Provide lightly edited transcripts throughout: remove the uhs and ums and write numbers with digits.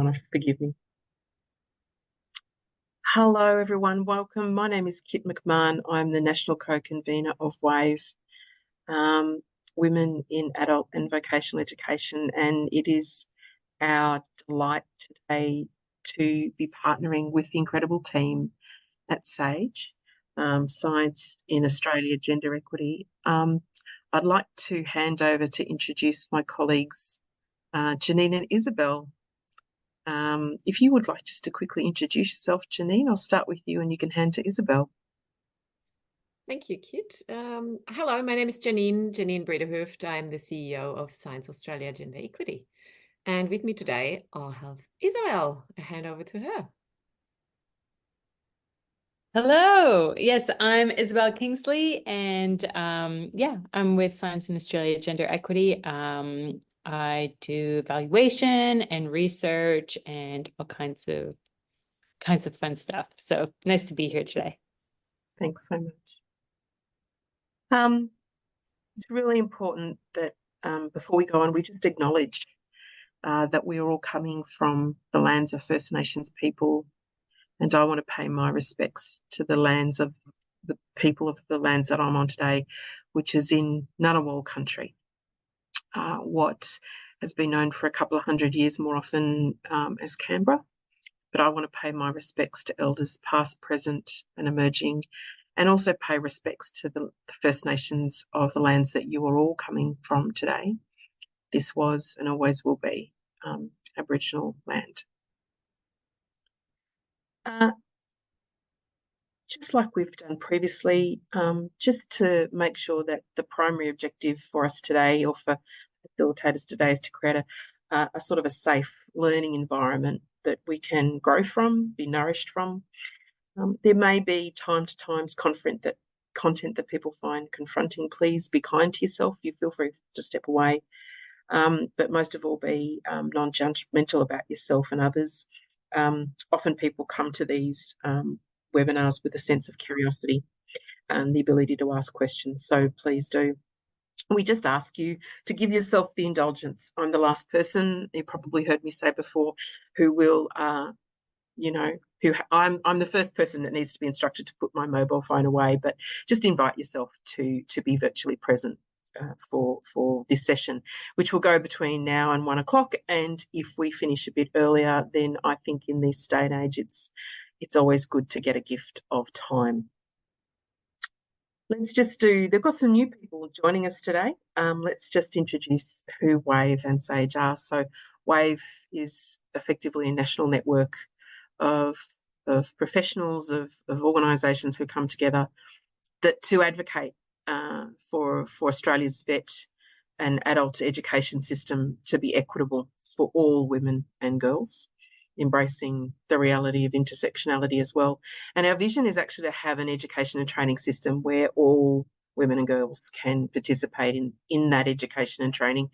on, forgive me. Hello, everyone. Welcome. My name is Kit McMahon. I'm the National Co-Convener of WAVE, Women in Adult and Vocational Education, and it is our delight today to be partnering with the incredible team at SAGE, Science in Australia Gender Equity. I'd like to hand over to introduce my colleagues, Janine and Isabel. If you would like just to quickly introduce yourself, Janine, I'll start with you and you can hand to Isabel. Thank you, Kit. Hello, my name is Janine Brederhoeft. I'm the CEO of Science Australia Gender Equity. And with me today, I'll have Isabel. I hand over to her. Hello. Yes, I'm Isabel Kingsley, and I'm with Science in Australia Gender Equity. I do evaluation and research and all kinds of fun stuff. So nice to be here today. Thanks so much. It's really important that before we go on, we just acknowledge that we are all coming from the lands of First Nations people, and I want to pay my respects to the lands of the people of the lands that I'm on today, which is in Ngunnawal country, what has been known for a couple of hundred years more often as Canberra. But I want to pay my respects to elders past, present and emerging, and also pay respects to the First Nations of the lands that you are all coming from today. This was and always will be Aboriginal land. Just like we've done previously, just to make sure that the primary objective for us today, or for facilitators today, is to create a sort of a safe learning environment that we can grow from, be nourished from. There may be time to times content that people find confronting. Please be kind to yourself. You feel free to step away. But most of all, be non-judgmental about yourself and others. Often people come to these webinars with a sense of curiosity and the ability to ask questions. So please do. We just ask you to give yourself the indulgence. I'm the last person, you probably heard me say before, who will, I'm the first person that needs to be instructed to put my mobile phone away, but just invite yourself to be virtually present for this session, which will go between now and 1 o'clock. And if we finish a bit earlier, then I think in this day and age, it's always good to get a gift of time. They've got some new people joining us today. Let's just introduce who WAVE and SAGE are. So WAVE is effectively a national network of professionals, of organisations who come together to advocate for Australia's VET and adult education system to be equitable for all women and girls, embracing the reality of intersectionality as well. And our vision is actually to have an education and training system where all women and girls can participate in that education and training,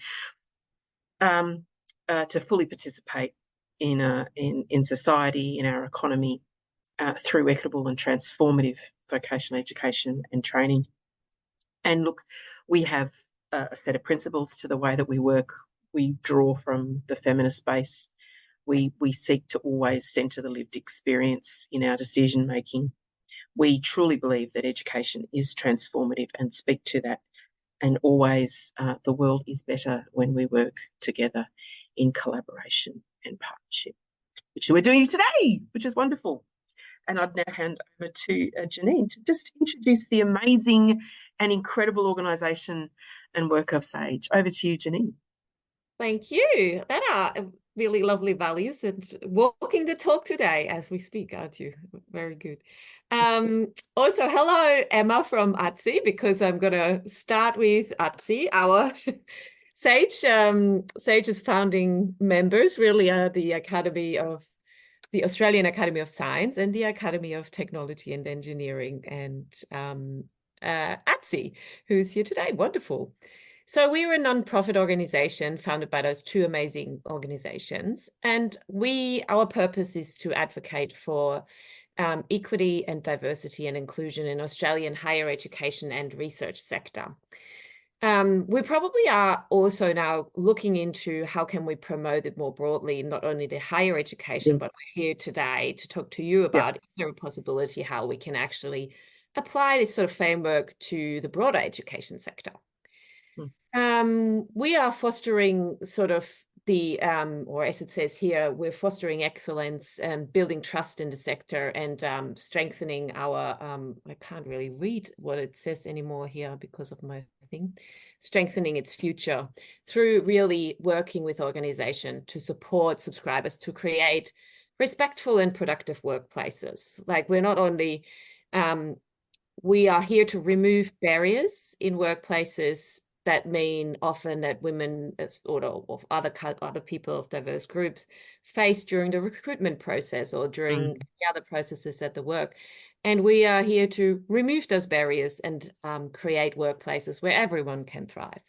to fully participate in society, in our economy, through equitable and transformative vocational education and training. And look, we have a set of principles to the way that we work. We draw from the feminist space. We seek to always centre the lived experience in our decision making. We truly believe that education is transformative and speak to that. And always the world is better when we work together in collaboration and partnership, which we're doing today, which is wonderful. And I'd now hand over to Janine to just introduce the amazing and incredible organisation and work of SAGE. Over to you, Janine. Thank you. That are really lovely values and walking the talk today as we speak, aren't you? Very good. Also, hello, Emma from ATSI, because I'm going to start with ATSI. Our SAGE's founding members really are the Australian Academy of Science and the Academy of Technology and Engineering, and ATSI, who's here today. Wonderful. So we're a non-profit organization founded by those two amazing organizations. And our purpose is to advocate for equity and diversity and inclusion in Australian higher education and research sector. We probably are also now looking into how can we promote it more broadly, not only the higher education, Yeah. but we're here today to talk to you Yeah. about is there a possibility how we can actually apply this sort of framework to the broader education sector. We are fostering sort of the, or as it says here, we're fostering excellence and building trust in the sector and strengthening our, I can't really read what it says anymore here because of my thing, strengthening its future through really working with organization to support subscribers to create respectful and productive workplaces. Like we're not only, we are here to remove barriers in workplaces that mean often that women or other people of diverse groups face during the recruitment process or during the other processes at the work. And we are here to remove those barriers and create workplaces where everyone can thrive.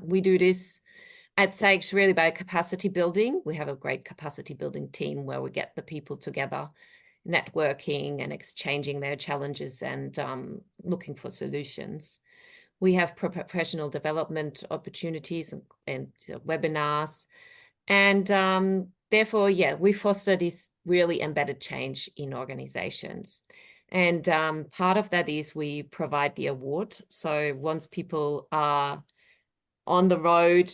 We do this at SAGE really by capacity building. We have a great capacity building team where we get the people together, networking and exchanging their challenges and looking for solutions. We have professional development opportunities and webinars. And therefore, yeah, we foster this really embedded change in organizations. And part of that is we provide the award. So once people are on the road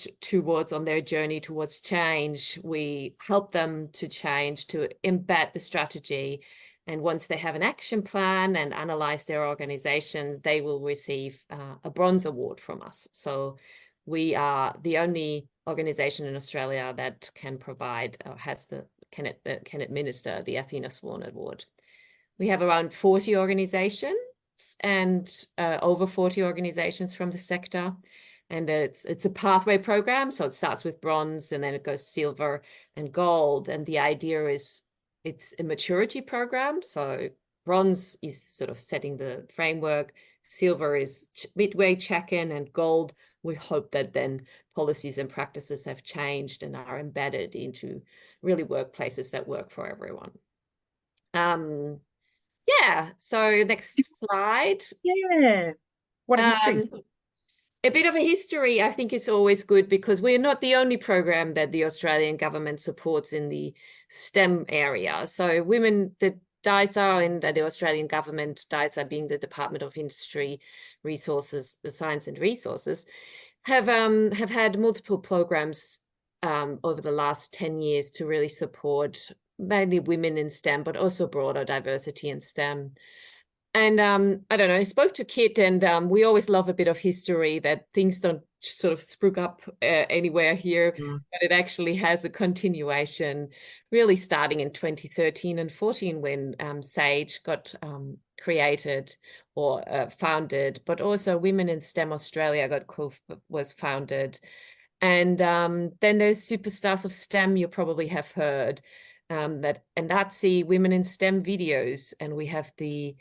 on their journey towards change, we help them to change, to embed the strategy. And once they have an action plan and analyze their organization, they will receive a bronze award from us. So we are the only organization in Australia that can provide, can administer the Athena Swan Award. We have around 40 organizations and over 40 organizations from the sector. And it's a pathway program. So it starts with bronze and then it goes silver and gold. And the idea is it's a maturity program. So bronze is sort of setting the framework. Silver is midway check-in, and gold, we hope that then policies and practices have changed and are embedded into really workplaces that work for everyone. Yeah, so next slide. Yeah. What a history. A bit of a history, I think, is always good because we're not the only program that the Australian government supports in the STEM area. So women, the DISA in the Australian government, DISA being the Department of Industry, Resources, Science and Resources, have had multiple programs over the last 10 years to really support mainly women in STEM, but also broader diversity in STEM. And I don't know, I spoke to Kit, and we always love a bit of history, that things don't sort of spruik up anywhere here, but it actually has a continuation, really starting in 2013 and 14 when SAGE got created or founded, but also Women in STEM Australia was founded. And then there's Superstars of STEM, you probably have heard, and that's the Women in STEM videos, and we have the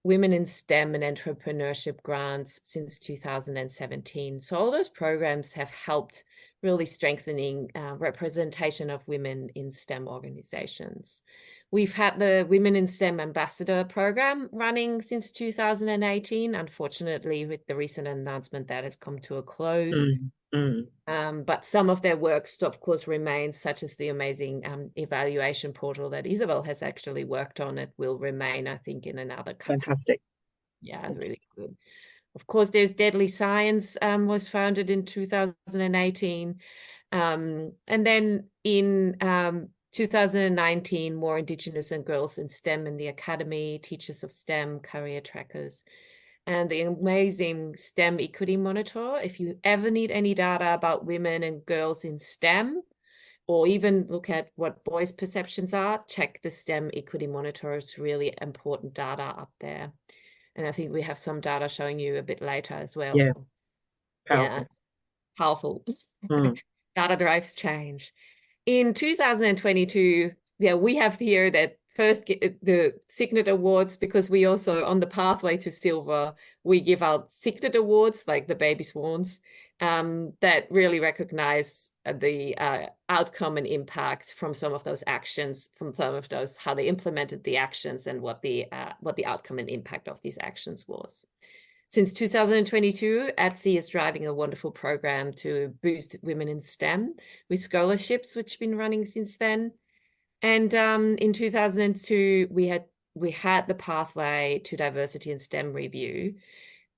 Women in STEM and Entrepreneurship grants since 2017. So all those programs have helped really strengthening representation of women in STEM organizations. We've had the Women in STEM Ambassador program running since 2018. Unfortunately, with the recent announcement, that has come to a close. But some of their work, of course, remains, such as the amazing evaluation portal that Isabel has actually worked on. It will remain, I think, in another country. Fantastic. Yeah, really good. Of course, there's Deadly Science, was founded in 2018. And then in 2019, more Indigenous and Girls in STEM in the Academy, Teachers of STEM, Career Trackers, and the amazing STEM Equity Monitor. If you ever need any data about women and girls in STEM, or even look at what boys' perceptions are, check the STEM Equity Monitor. It's really important data up there. And I think we have some data showing you a bit later as well. Yeah, powerful. Yeah, powerful. Data drives change. In 2022, yeah, we have here that first the Signet Awards, because we also, on the pathway to silver, we give out Signet Awards, like the Baby Swans, that really recognize the outcome and impact from some of those actions, from some of those, how they implemented the actions and what the outcome and impact of these actions was. Since 2022, ATSI is driving a wonderful program to boost women in STEM with scholarships, which have been running since then. And in 2002, we had the pathway to diversity in STEM review,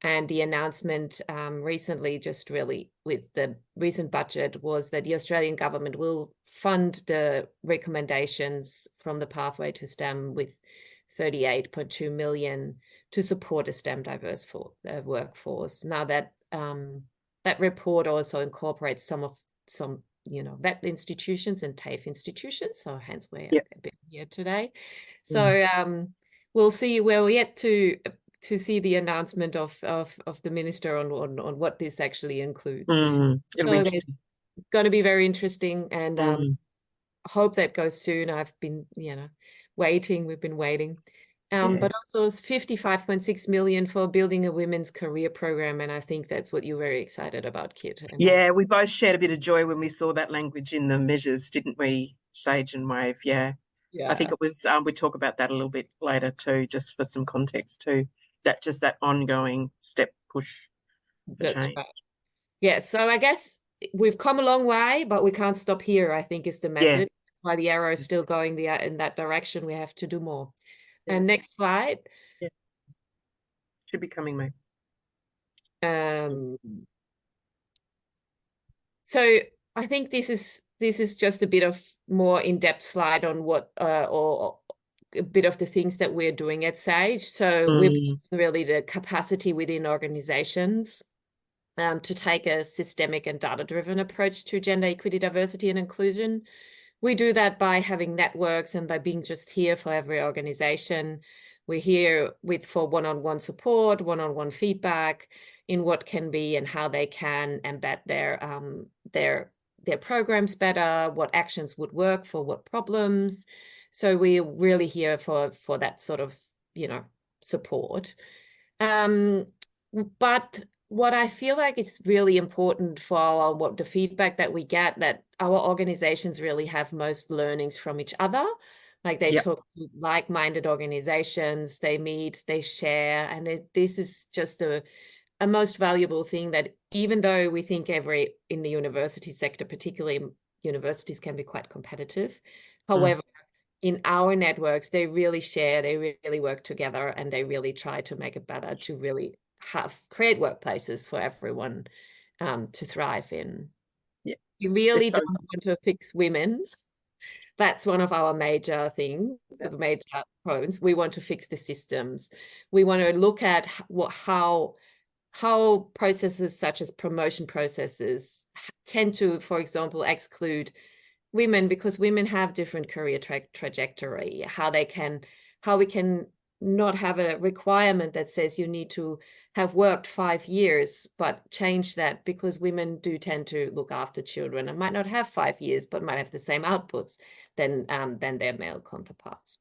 and the announcement recently, just really with the recent budget, was that the Australian government will fund the recommendations from the pathway to STEM with 38.2 million to support a STEM diverse workforce. Now that that report also incorporates some VET institutions and TAFE institutions, so hence we're a bit here today. So we'll see. We're yet to see the announcement of the minister on what this actually includes. It'll be interesting. It's going to be very interesting, and hope that goes soon. I've been waiting. We've been waiting. But also it's 55.6 million for building a women's career program. And I think that's what you're very excited about, Kit. Yeah, we both shared a bit of joy when we saw that language in the measures, didn't we, Sage and Wave? Yeah. I think it was, we talk about that a little bit later too, just for some context too. That ongoing step push for That's change. right. Yeah, so I guess we've come a long way, but we can't stop here, I think is the message. That's why the arrow is still going in that direction. We have to do more. And next slide. Yeah. Should be coming, mate. So I think this is just a bit of more in-depth slide on what or a bit of the things that we're doing at Sage. So we're really the capacity within organizations to take a systemic and data-driven approach to gender equity, diversity, and inclusion. We do that by having networks and by being just here for every organization. We're here for one-on-one support, one-on-one feedback in what can be and how they can embed their programs better, what actions would work for what problems. So we're really here for that sort of, support. But what I feel like is really important for what the feedback that we get, that our organizations really have most learnings from each other. Like they talk to like-minded organizations, they meet, they share, and this is just a most valuable thing, that even though we think in the university sector, particularly universities can be quite competitive. However, in our networks, they really share, they really work together, and they really try to make it better to really create workplaces for everyone to thrive in. We really don't want to fix women. That's one of our major things, the major problems. We want to fix the systems. We want to look at how processes such as promotion processes tend to, for example, exclude women, because women have different career trajectory, how we can not have a requirement that says you need to have worked 5 years, but change that, because women do tend to look after children and might not have 5 years, but might have the same outputs than their male counterparts.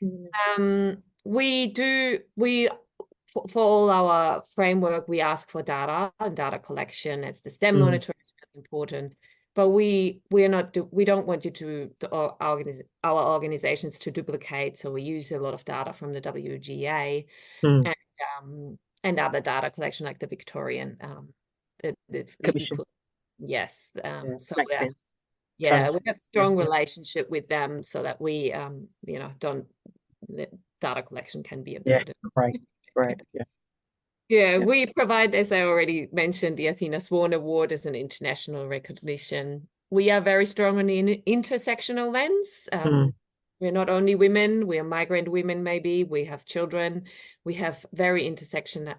For all our framework, we ask for data and data collection. It's the STEM monitor is really important, but we don't want our organizations to duplicate. So we use a lot of data from the WGA and other data collection, like the Victorian Commission. Yes. So makes sense. We have a strong relationship with them, so that we data collection can be a burden. Great. We provide, as I already mentioned, the Athena Swan Award as an international recognition. We are very strong on the intersectional lens. We're not only women, we are migrant women, maybe. We have children. We have very intersectional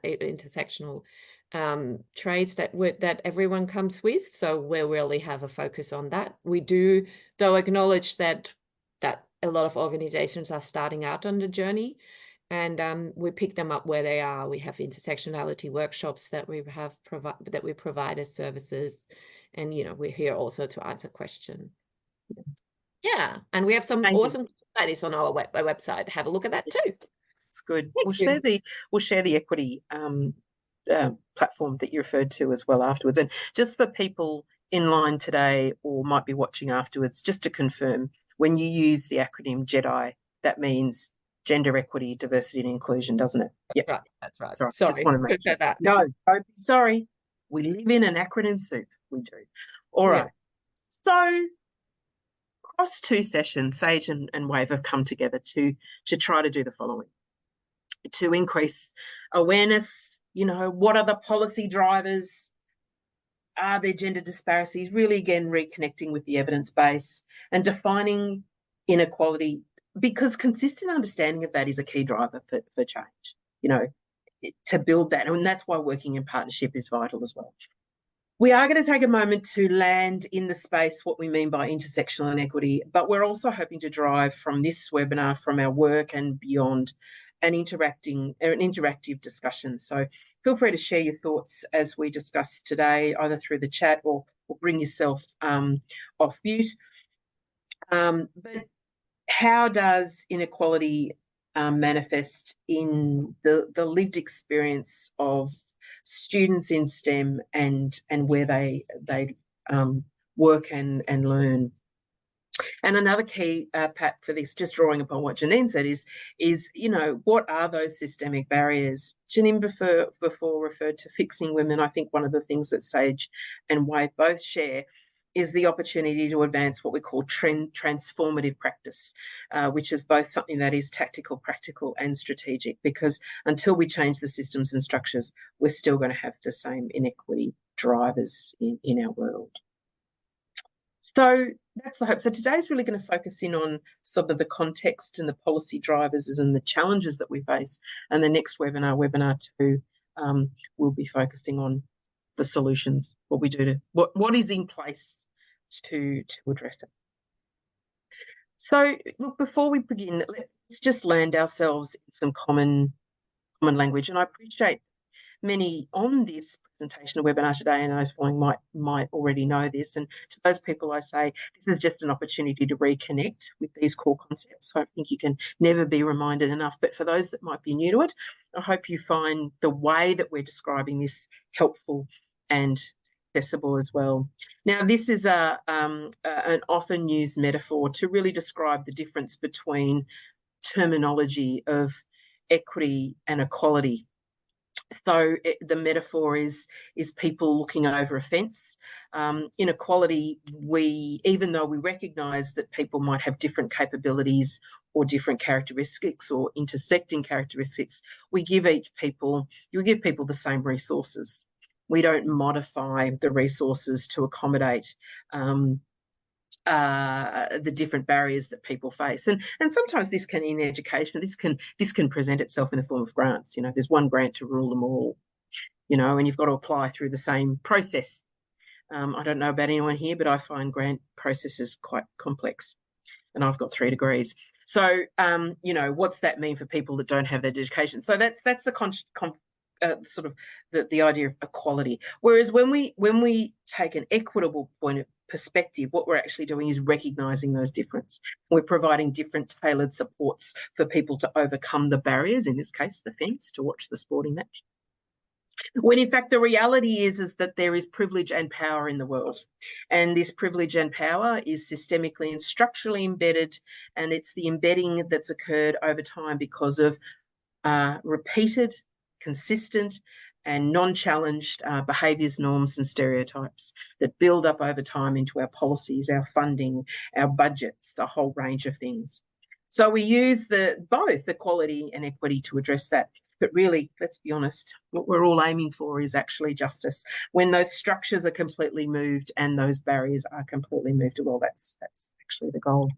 traits that everyone comes with. So we really have a focus on that. We do, though, acknowledge that a lot of organizations are starting out on the journey, and we pick them up where they are. We have intersectionality workshops that we provide as services, and we're here also to answer questions. And we have some awesome studies on our website. Have a look at that too. It's good. We'll share the equity platform that you referred to as well afterwards. And just for people in line today or might be watching afterwards, just to confirm, when you use the acronym GEDI, that means gender equity, diversity and inclusion, doesn't it? Yep. Right, that's right. Sorry, Sorry, just want to make sure. That. No, don't be sorry. We live in an acronym soup. We do. All right. So across 2 sessions, Sage and Wave have come together to try to do the following. To increase awareness, what are the policy drivers? Are there gender disparities? Really, again, reconnecting with the evidence base and defining inequality, because consistent understanding of that is a key driver for change, to build that. And that's why working in partnership is vital as well. We are going to take a moment to land in the space what we mean by intersectional inequity, but we're also hoping to drive from this webinar, from our work and beyond, an interactive discussion. So feel free to share your thoughts as we discuss today, either through the chat or bring yourself off mute. But how does inequality manifest in the lived experience of students in STEM and where they work and learn? And another key, Pat, for this, just drawing upon what Janine said, is what are those systemic barriers? Janine before referred to fixing women. I think one of the things that Sage and Wade both share is the opportunity to advance what we call transformative practice, which is both something that is tactical, practical and strategic, because until we change the systems and structures, we're still going to have the same inequity drivers in our world. So that's the hope. So today's really going to focus in on sort of the context and the policy drivers and the challenges that we face. And the next webinar 2, we'll be focusing on the solutions, what we do to what is in place to address it. So look, before we begin, let's just land ourselves in some common language. And I appreciate many on this presentation or webinar today, and those following might already know this. And to those people, I say this is just an opportunity to reconnect with these core concepts. So I think you can never be reminded enough. But for those that might be new to it, I hope you find the way that we're describing this helpful and accessible as well. Now, this is an often used metaphor to really describe the difference between terminology of equity and equality. So the metaphor is people looking over a fence. Inequality, even though we recognise that people might have different capabilities or different characteristics or intersecting characteristics, you give people the same resources. We don't modify the resources to accommodate the different barriers that people face, and sometimes this can, in education, this can present itself in the form of grants. There's one grant to rule them all, and you've got to apply through the same process. I don't know about anyone here, but I find grant processes quite complex, and I've got 3 degrees. So what's that mean for people that don't have that education? So that's the sort of the idea of equality. Whereas when we take an equitable point of perspective, what we're actually doing is recognising those differences. We're providing different tailored supports for people to overcome the barriers, in this case, the fence, to watch the sporting match. When in fact the reality is that there is privilege and power in the world. And this privilege and power is systemically and structurally embedded, and it's the embedding that's occurred over time because of repeated, consistent and non-challenged behaviours, norms and stereotypes that build up over time into our policies, our funding, our budgets, a whole range of things. So we use both equality and equity to address that. But really, let's be honest, what we're all aiming for is actually justice. When those structures are completely moved and those barriers are completely moved, well, that's actually the goal.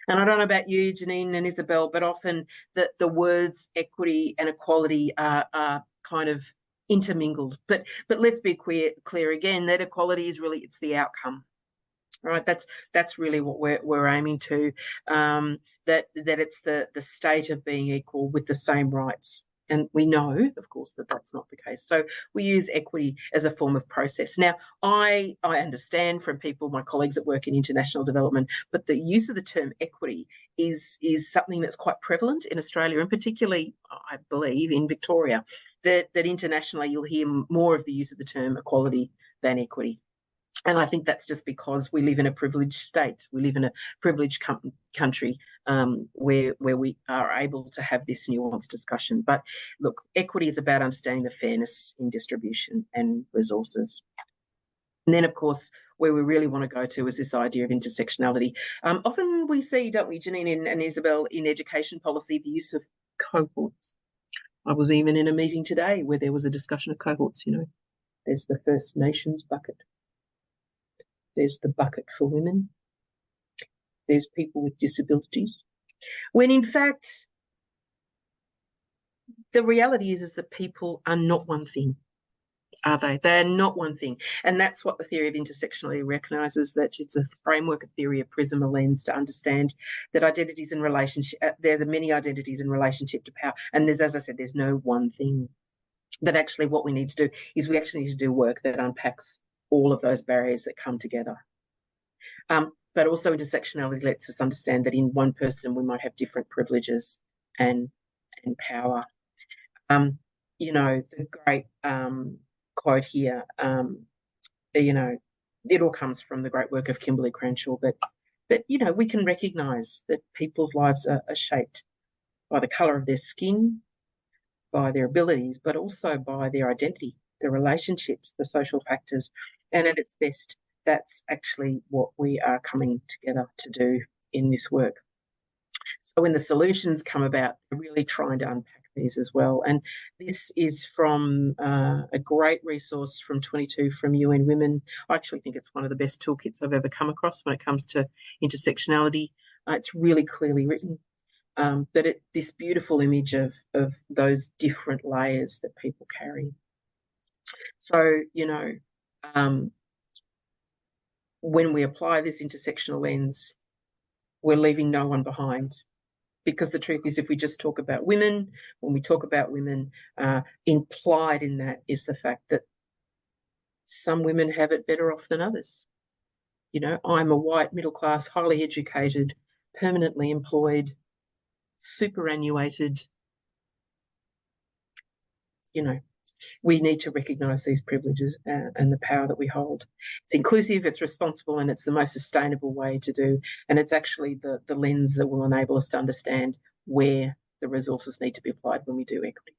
And I don't know about you, Janine and Isabel, but often the words equity and equality are kind of intermingled. But let's be clear again, that equality is really, it's the outcome. Right, that's really what we're aiming to. That it's the state of being equal with the same rights. And we know, of course, that that's not the case. So we use equity as a form of process. Now, I understand from people, my colleagues that work in international development, but the use of the term equity is something that's quite prevalent in Australia, and particularly, I believe, in Victoria, that internationally you'll hear more of the use of the term equality than equity. And I think that's just because we live in a privileged state. We live in a privileged country where we are able to have this nuanced discussion. But look, equity is about understanding the fairness in distribution and resources. And then, of course, where we really want to go to is this idea of intersectionality. Often we see, don't we, Janine and Isabel, in education policy, the use of cohorts. I was even in a meeting today where there was a discussion of cohorts. You know, there's the First Nations bucket. There's the bucket for women. There's people with disabilities. When in fact, the reality is that people are not one thing, are they? They are not one thing. And that's what the theory of intersectionality recognises, that it's a framework, a theory, a prism, a lens to understand that identities in relationship, there are many identities in relationship to power. And there's, as I said, there's no one thing. But actually what we need to do is we actually need to do work that unpacks all of those barriers that come together. But also intersectionality lets us understand that in one person we might have different privileges and power. You know, the great quote here, you know, it all comes from the great work of Kimberly Crenshaw, that you know, we can recognise that people's lives are shaped by the colour of their skin, by their abilities, but also by their identity, the relationships, the social factors, and at its best, that's actually what we are coming together to do in this work. So when the solutions come about, we're really trying to unpack these as well. And this is from a great resource from 22 from UN Women. I actually think it's one of the best toolkits I've ever come across when it comes to intersectionality. It's really clearly written. But this beautiful image of those different layers that people carry. So, you know, when we apply this intersectional lens, we're leaving no one behind. Because the truth is, if we just talk about women, when we talk about women, implied in that is the fact that some women have it better off than others. You know, I'm a white, middle-class, highly educated, permanently employed, superannuated. You know, we need to recognise these privileges and the power that we hold. It's inclusive, it's responsible, and it's the most sustainable way to do. And it's actually the lens that will enable us to understand where the resources need to be applied when we do equity.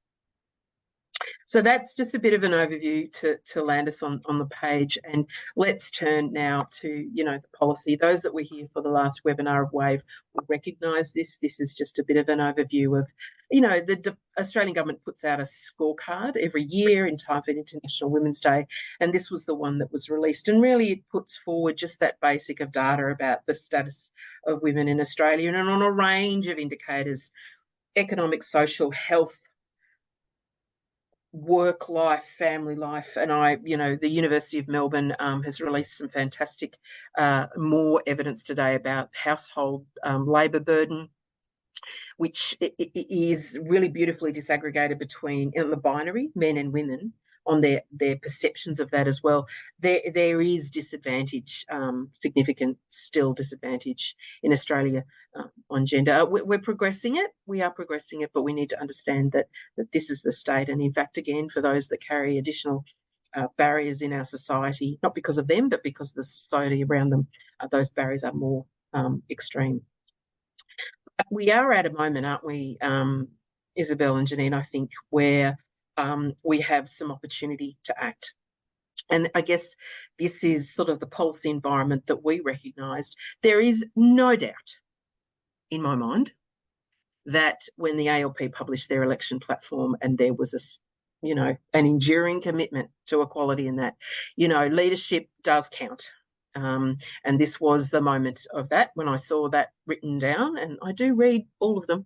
So that's just a bit of an overview to land us on the page. And let's turn now to, you know, the policy. Those that were here for the last webinar of WAVE will recognise this. This is just a bit of an overview of, you know, the Australian government puts out a scorecard every year in time for International Women's Day. And this was the one that was released. And really it puts forward just that basic of data about the status of women in Australia and on a range of indicators: economic, social, health, work life, family life. And you know, the University of Melbourne has released some fantastic more evidence today about household labour burden, which is really beautifully disaggregated between the binary, men and women, on their perceptions of that as well. There is disadvantage, significant still disadvantage in Australia on gender. We're progressing it. We are progressing it, but we need to understand that this is the state. And in fact, again, for those that carry additional barriers in our society, not because of them, but because of the society around them, those barriers are more extreme. We are at a moment, aren't we, Isabel and Janine, I think, where we have some opportunity to act. And I guess this is sort of the policy environment that we recognised. There is no doubt in my mind that when the ALP published their election platform and there was you know, an enduring commitment to equality in that, you know, leadership does count. And this was the moment of that when I saw that written down, and I do read all of them.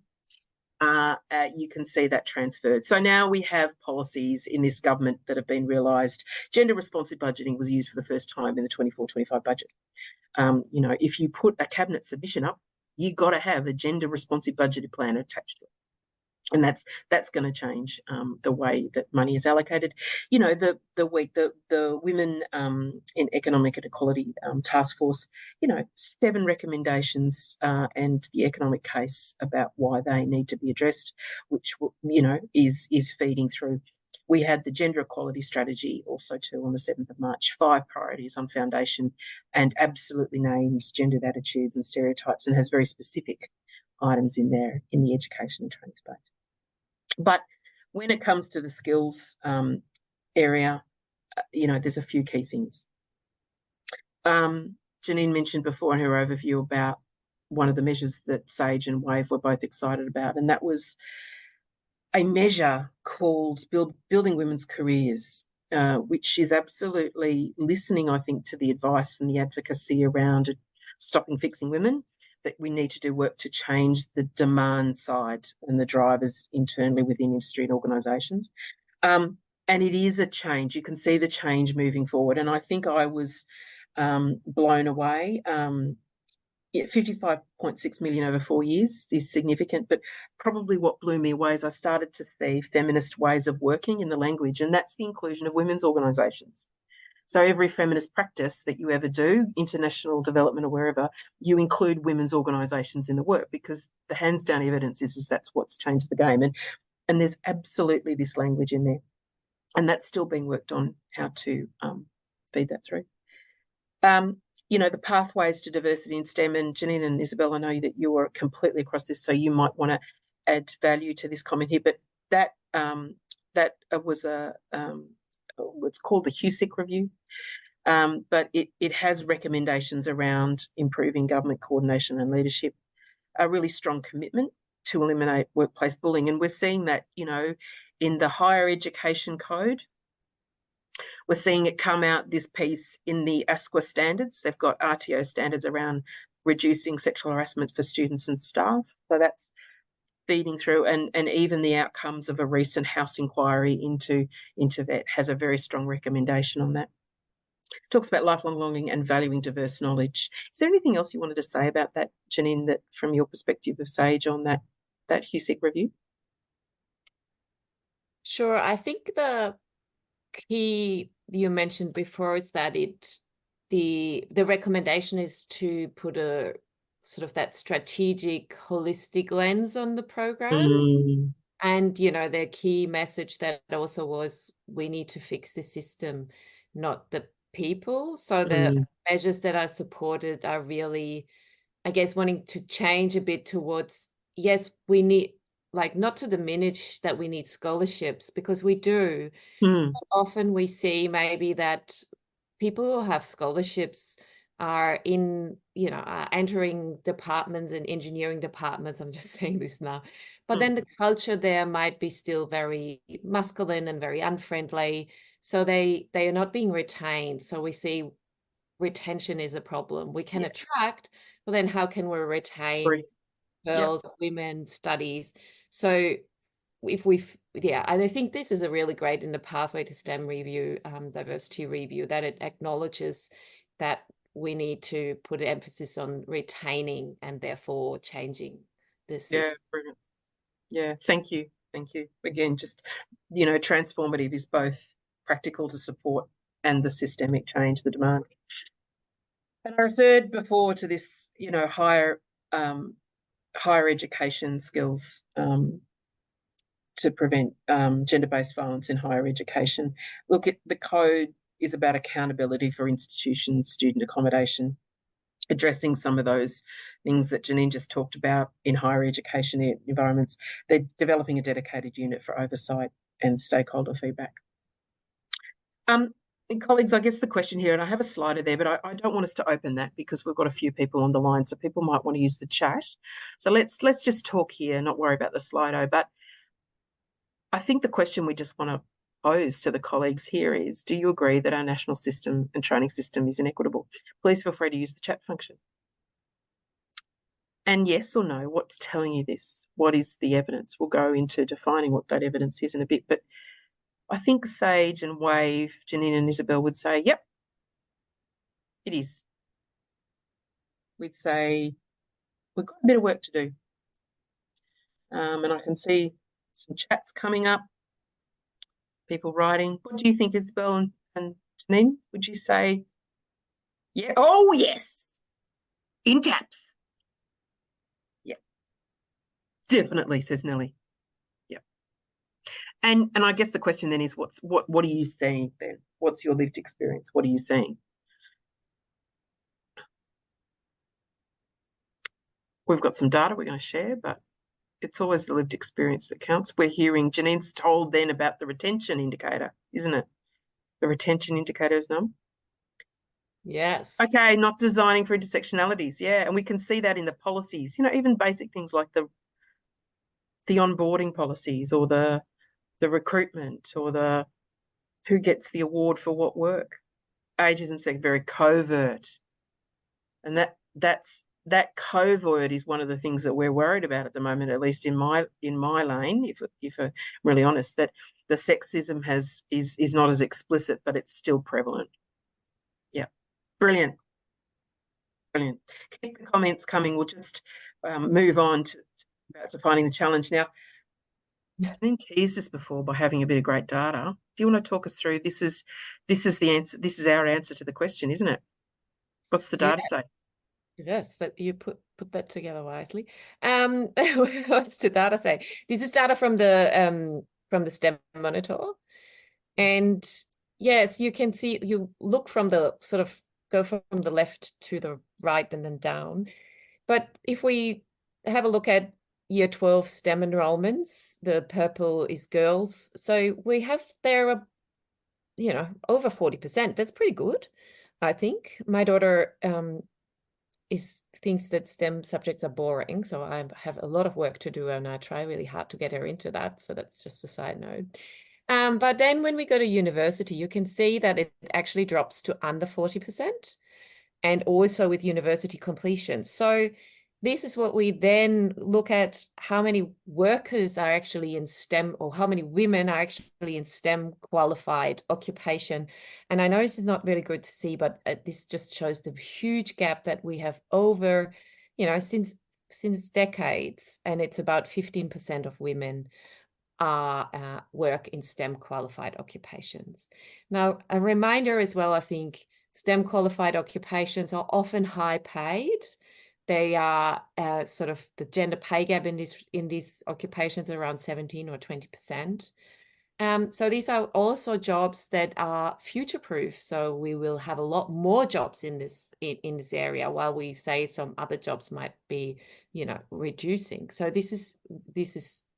You can see that transferred. So now we have policies in this government that have been realised. Gender responsive budgeting was used for the first time in the 24-25 budget. You know, if you put a cabinet submission up, you got to have a gender responsive budgeted plan attached to it. And that's going to change the way that money is allocated. You know, the Women in Economic Inequality Task Force, you know, 7 recommendations and the economic case about why they need to be addressed, which, you know, is feeding through. We had the gender equality strategy also too on the 7th of March, 5 priorities on foundation, and absolutely names gendered attitudes and stereotypes, and has very specific items in there in the education and training space. But when it comes to the skills area, there's a few key things. Janine mentioned before in her overview about one of the measures that SAGE and WAVE were both excited about, and that was a measure called Building Women's Careers, which is absolutely listening, I think, to the advice and the advocacy around stopping fixing women, that we need to do work to change the demand side and the drivers internally within industry and organisations. And it is a change. You can see the change moving forward. And I think I was blown away. 55.6 million over 4 years is significant, but probably what blew me away is I started to see feminist ways of working in the language, and that's the inclusion of women's organisations. So every feminist practice that you ever do, international development or wherever, you include women's organisations in the work, because the hands down evidence is that's what's changed the game. And there's absolutely this language in there. And that's still being worked on, how to feed that through. The pathways to diversity in STEM, and Janine and Isabel, I know that you are completely across this, so you might want to add value to this comment here, but that was what's called the HUSIC review, but it has recommendations around improving government coordination and leadership, a really strong commitment to eliminate workplace bullying, and we're seeing that, in the higher education code. We're seeing it come out, this piece, in the ASQA standards. They've got RTO standards around reducing sexual harassment for students and staff. So that's feeding through, and even the outcomes of a recent House inquiry into VET has a very strong recommendation on that. It talks about lifelong learning and valuing diverse knowledge. Is there anything else you wanted to say about that, Janine, that from your perspective of SAGE on that HUSIC review? Sure. I think the key you mentioned before is that the recommendation is to put a sort of that strategic, holistic lens on the program. And, their key message that also was, we need to fix the system, not the people. So the measures that are supported are really, I guess, wanting to change a bit towards, yes, we need, not to diminish that we need scholarships, because we do. Often we see maybe that people who have scholarships are in, are entering departments and engineering departments. I'm just saying this now. But then the culture there might be still very masculine and very unfriendly. So they are not being retained. So we see retention is a problem. We can attract, but then how can we retain girls, women, studies? So and I think this is a really great in the pathway to STEM review, diversity review, that it acknowledges that we need to put an emphasis on retaining and therefore changing the system. Yeah, brilliant. Yeah, thank you. Again, just, transformative is both practical to support and the systemic change, the demand. And I referred before to this, higher education skills to prevent gender-based violence in higher education. Look, the code is about accountability for institutions, student accommodation, addressing some of those things that Janine just talked about in higher education environments. They're developing a dedicated unit for oversight and stakeholder feedback. Colleagues, I guess the question here, and I have a slider there, but I don't want us to open that because we've got a few people on the line, so people might want to use the chat. So let's just talk here, not worry about the Slido. But I think the question we just want to pose to the colleagues here is, do you agree that our national system and training system is inequitable? Please feel free to use the chat function. And yes or no, what's telling you this? What is the evidence? We'll go into defining what that evidence is in a bit, but I think SAGE and WAVE, Janine and Isabel would say, yep, it is. We'd say we've got a bit of work to do. And I can see some chats coming up, people writing. What do you think, Isabel and Janine? Would you say, yeah? Oh, yes, in caps. Yeah, definitely, says Nellie. Yeah. And I guess the question then is, what are you seeing then? What's your lived experience? What are you seeing? We've got some data we're going to share, but it's always the lived experience that counts. We're hearing Janine's told then about the retention indicator, isn't it? The retention indicator is numb. Yes. Okay, not designing for intersectionalities. Yeah, and we can see that in the policies, even basic things like the onboarding policies or the recruitment or the who gets the award for what work. Ageism's very covert. And that covert is one of the things that we're worried about at the moment, at least in my lane, if I'm really honest, that the sexism is not as explicit, but it's still prevalent. Yeah. Brilliant. Brilliant. Keep the comments coming. We'll just move on to defining the challenge. Now, I didn't tease this before by having a bit of great data. Do you want to talk us through this is the answer, this is our answer to the question, isn't it? What's the data say? Yes, that you put that together wisely. What's the data say? This is data from the STEM monitor. And yes, you can see, you look from the sort of go from the left to the right and then down. But if we have a look at year 12 STEM enrollments, the purple is girls. So we have there, over 40%. That's pretty good, I think. My daughter thinks that STEM subjects are boring, so I have a lot of work to do, and I try really hard to get her into that. So that's just a side note. But then when we go to university, you can see that it actually drops to under 40%, and also with university completion. So this is what we then look at: how many workers are actually in STEM, or how many women are actually in STEM qualified occupation. And I know this is not really good to see, but this just shows the huge gap that we have over, since decades, and it's about 15% of women work in STEM qualified occupations. Now, a reminder as well, I think STEM qualified occupations are often high paid. They are sort of the gender pay gap in these occupations around 17 or 20%. So these are also jobs that are future-proof. So we will have a lot more jobs in this area, while we say some other jobs might be, reducing. So this is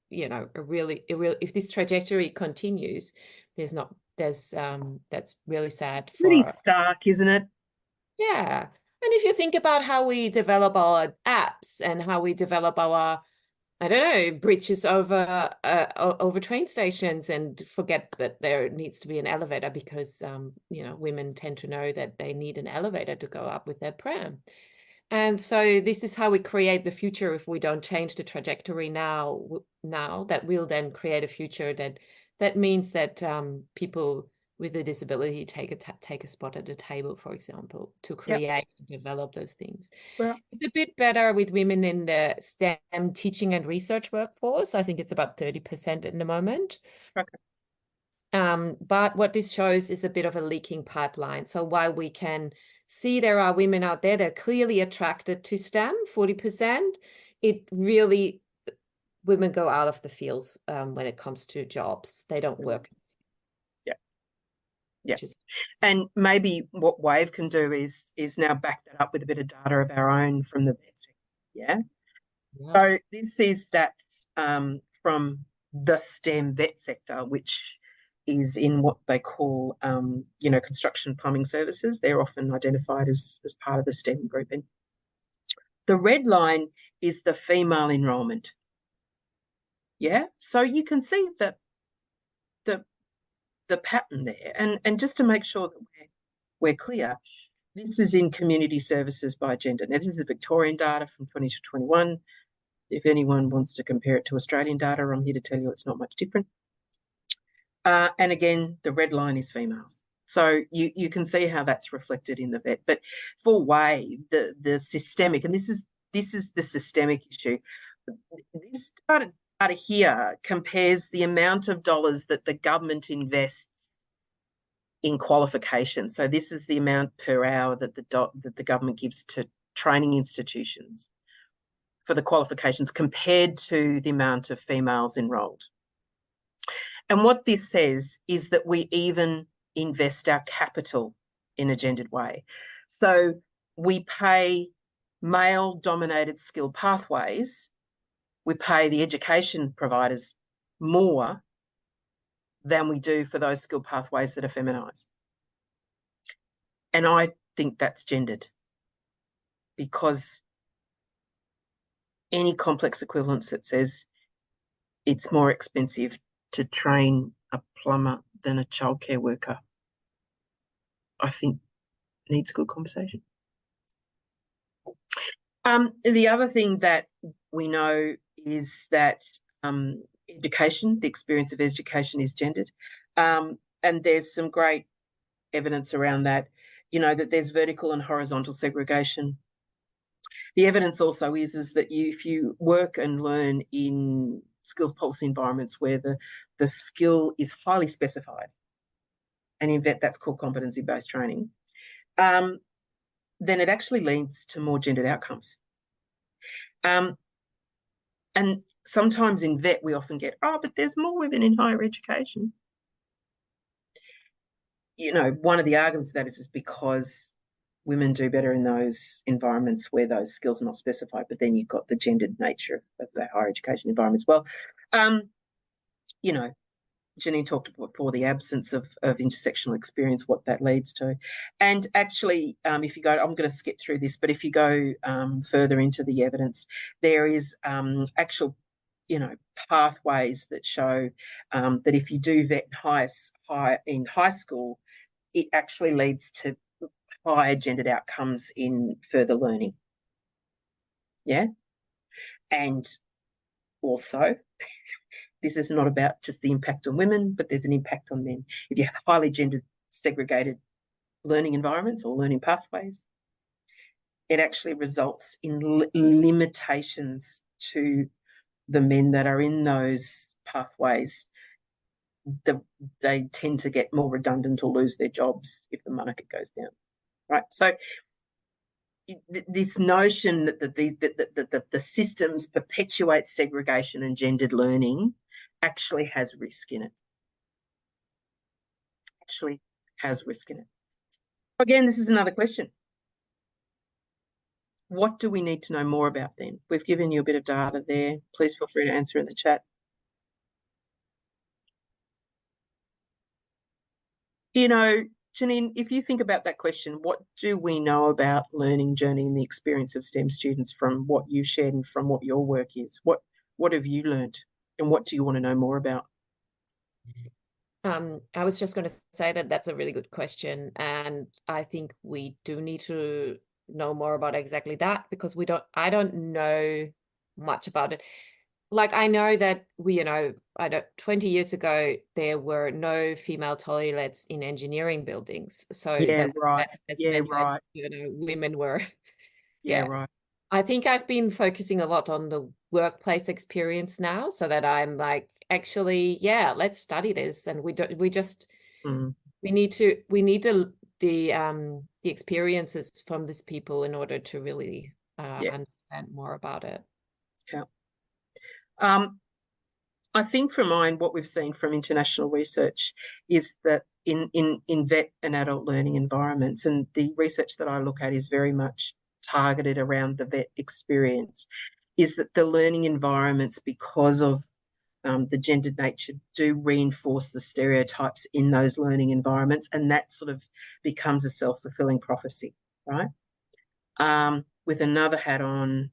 a really if this trajectory continues, that's really sad. Pretty stark, isn't it? Yeah. And if you think about how we develop our apps and how we develop our, I don't know, bridges over train stations, and forget that there needs to be an elevator because, women tend to know that they need an elevator to go up with their pram. And so this is how we create the future. If we don't change the trajectory now that will then create a future that means that people with a disability take a spot at the table, for example, to create and develop those things. Well, it's a bit better with women in the STEM teaching and research workforce. I think it's about 30% in the moment. okay. But what this shows is a bit of a leaking pipeline. So while we can see there are women out there, they're clearly attracted to STEM, 40%, it really, women go out of the fields when it comes to jobs. They don't work. Yeah. And maybe what WAVE can do is now back that up with a bit of data of our own from the VET sector. Yeah. So this is stats from the STEM VET sector, which is in what they call, construction plumbing services. They're often identified as part of the STEM grouping. The red line is the female enrolment. Yeah. So you can see that the pattern there. And just to make sure that we're clear, this is in community services by gender. Now, this is the Victorian data from 20 to 21. If anyone wants to compare it to Australian data, I'm here to tell you it's not much different. And again, the red line is females. So you can see how that's reflected in the VET. But for WAVE, the systemic, and this is the systemic issue, this data here compares the amount of dollars that the government invests in qualification. So this is the amount per hour that the government gives to training institutions for the qualifications compared to the amount of females enrolled. And what this says is that we even invest our capital in a gendered way. So we pay male-dominated skill pathways, we pay the education providers more than we do for those skill pathways that are feminised. And I think that's gendered, because any complex equivalence that says it's more expensive to train a plumber than a childcare worker, I think needs a good conversation. The other thing that we know is that education, the experience of education, is gendered. And there's some great evidence around that, that there's vertical and horizontal segregation. The evidence also is that if you work and learn in skills policy environments where the skill is highly specified, and in VET that's called competency-based training, then it actually leads to more gendered outcomes. And sometimes in VET we often get, but there's more women in higher education. One of the arguments of that is because women do better in those environments where those skills are not specified, but then you've got the gendered nature of the higher education environment as well. Janine talked before the absence of intersectional experience, what that leads to. And actually, if you go, I'm going to skip through this, but if you go further into the evidence, there is actual, pathways that show that if you do VET in high school, it actually leads to higher gendered outcomes in further learning. Yeah. And also, this is not about just the impact on women, but there's an impact on men. If you have highly gendered segregated learning environments or learning pathways, it actually results in limitations to the men that are in those pathways. They tend to get more redundant or lose their jobs if the market goes down, right? So this notion that the systems perpetuate segregation and gendered learning actually has risk in it. Again, this is another question. What do we need to know more about then? We've given you a bit of data there. Please feel free to answer in the chat. Janine, if you think about that question, what do we know about learning journey and the experience of STEM students from what you shared and from what your work is? What have you learned, and what do you want to know more about? I was just going to say that that's a really good question, and I think we do need to know more about exactly that, because I don't know much about it. Like, I know that 20 years ago, there were no female toilets in engineering buildings. So right. That, women were. Right. I think I've been focusing a lot on the workplace experience now, so that I'm like, actually, let's study this. And we need the experiences from these people in order to really understand more about it. Yeah. I think from mine, what we've seen from international research is that in VET and adult learning environments, and the research that I look at is very much targeted around the VET experience, is that the learning environments, because of the gendered nature, do reinforce the stereotypes in those learning environments, and that sort of becomes a self-fulfilling prophecy, right? With another hat on,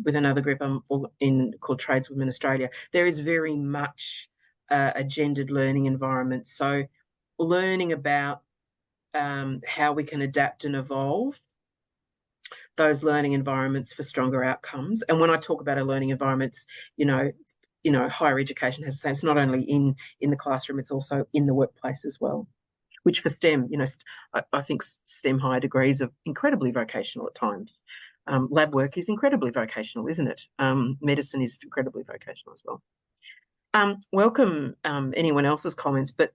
with another group called Tradeswomen Australia, there is very much a gendered learning environment. So learning about how we can adapt and evolve those learning environments for stronger outcomes. And when I talk about our learning environments, higher education has the same. It's not only in the classroom, it's also in the workplace as well. Which for STEM, I think STEM higher degrees are incredibly vocational at times. Lab work is incredibly vocational, isn't it? Medicine is incredibly vocational as well. Welcome anyone else's comments, but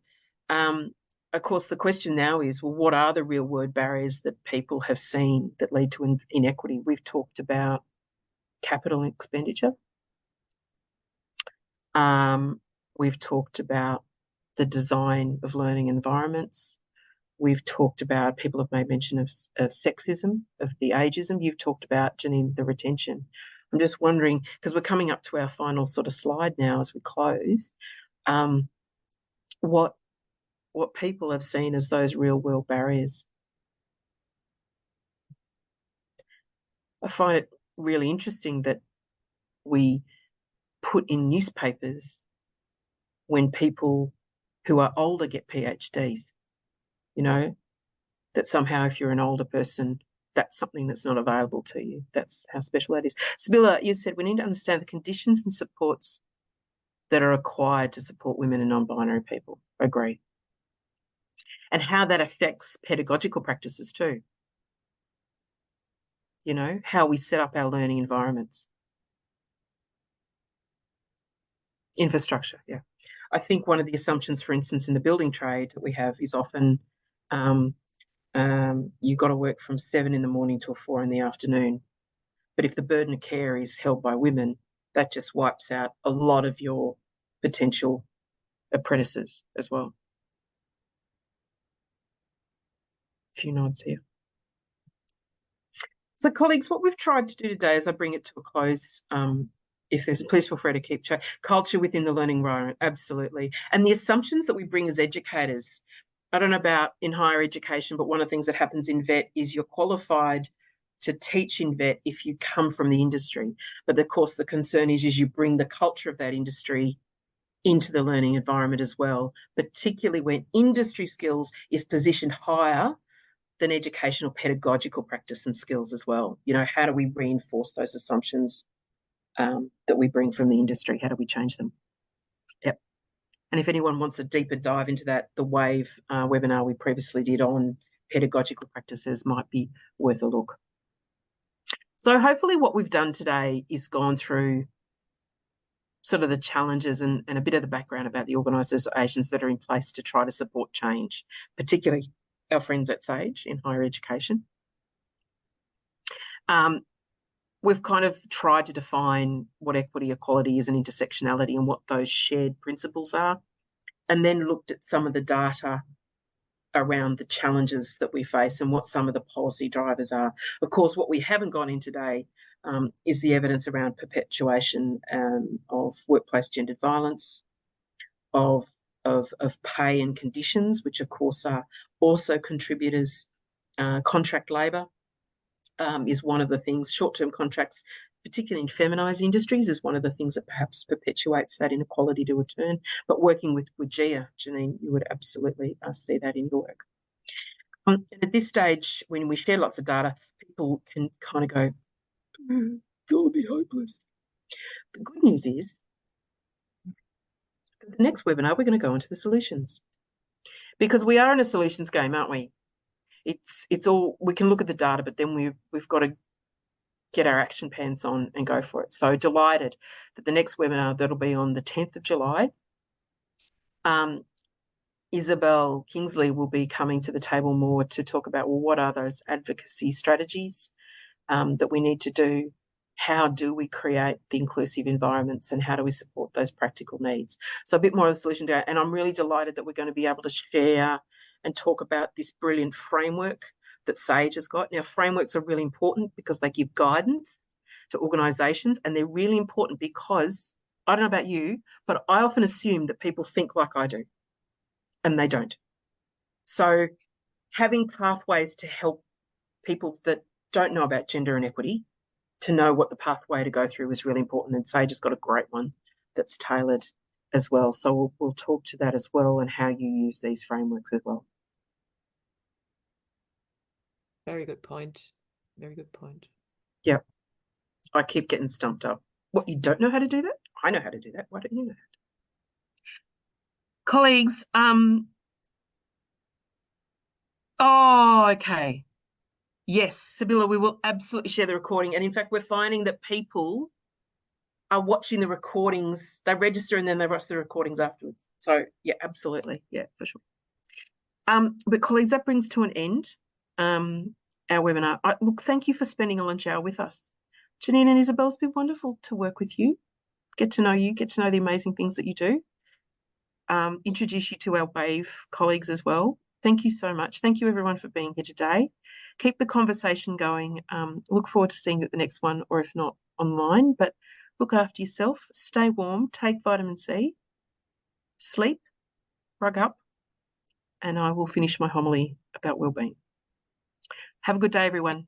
of course the question now is, well, what are the real world barriers that people have seen that lead to inequity? We've talked about capital expenditure. We've talked about the design of learning environments. We've talked about, people have made mention of sexism, of the ageism. You've talked about, Janine, the retention. I'm just wondering, because we're coming up to our final sort of slide now as we close, what people have seen as those real-world barriers. I find it really interesting that we put in newspapers when people who are older get PhDs, you know, that somehow if you're an older person, that's something that's not available to you. That's how special that is. Sibylla, you said we need to understand the conditions and supports that are required to support women and non-binary people. Agree. And how that affects pedagogical practices too. You know, how we set up our learning environments. Infrastructure, yeah. I think one of the assumptions, for instance, in the building trade that we have is often you've got to work from 7 in the morning till 4 in the afternoon. But if the burden of care is held by women, that just wipes out a lot of your potential apprentices as well. A few nods here. So, colleagues, what we've tried to do today as I bring it to a close, if there's, please feel free to keep chat. Culture within the learning environment, absolutely. And the assumptions that we bring as educators, I don't know about in higher education, but one of the things that happens in VET is you're qualified to teach in VET if you come from the industry. But of course, the concern is you bring the culture of that industry into the learning environment as well, particularly when industry skills is positioned higher than educational pedagogical practice and skills as well. You know, how do we reinforce those assumptions that we bring from the industry? How do we change them? Yep. And if anyone wants a deeper dive into that, the WAVE webinar we previously did on pedagogical practices might be worth a look. So hopefully what we've done today is gone through sort of the challenges and a bit of the background about the organisations that are in place to try to support change, particularly our friends at Sage in higher education. We've kind of tried to define what equity, equality is and intersectionality and what those shared principles are, and then looked at some of the data around the challenges that we face and what some of the policy drivers are. Of course, what we haven't gone in today is the evidence around perpetuation of workplace gendered violence, of pay and conditions, which of course are also contributors. Contract labour is one of the things. Short-term contracts, particularly in feminised industries, is one of the things that perhaps perpetuates that inequality to return. But working with GEDI, Janine, you would absolutely see that in your work. At this stage, when we share lots of data, people can kind of go, it's all a bit hopeless. The good news is, the next webinar, we're going to go into the solutions. Because we are in a solutions game, aren't we? It's all, we can look at the data, but then we've got to get our action pants on and go for it. So delighted that the next webinar, that'll be on the 10th of July. Isabel Kingsley will be coming to the table more to talk about, well, what are those advocacy strategies that we need to do? How do we create the inclusive environments and how do we support those practical needs? So a bit more of a solution to that. And I'm really delighted that we're going to be able to share and talk about this brilliant framework that Sage has got. Now, frameworks are really important because they give guidance to organisations, and they're really important because, I don't know about you, but I often assume that people think like I do, and they don't. So having pathways to help people that don't know about gender inequity to know what the pathway to go through is really important, and Sage has got a great one that's tailored as well. So we'll talk to that as well and how you use these frameworks as well. Very good point. Very good point. Yeah. I keep getting stumped up. What, you don't know how to do that? I know how to do that. Why don't you know that? Colleagues, oh, okay. Yes, Sibylla, we will absolutely share the recording. And in fact, we're finding that people are watching the recordings. They register and then they watch the recordings afterwards. So yeah, absolutely. Yeah, for sure. But colleagues, that brings to an end our webinar. Look, thank you for spending a lunch hour with us. Janine and Isabel, it's been wonderful to work with you, get to know you, get to know the amazing things that you do. introduce you to our WAVE colleagues as well. Thank you so much. Thank you everyone for being here today. Keep the conversation going. Look forward to seeing you at the next one, or if not, online. But look after yourself, stay warm, take vitamin C, sleep, rug up, and I will finish my homily about wellbeing. Have a good day, everyone.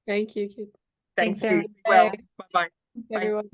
Thank you. Thank you. Thanks, Well, everyone. bye-bye. Thanks, everyone.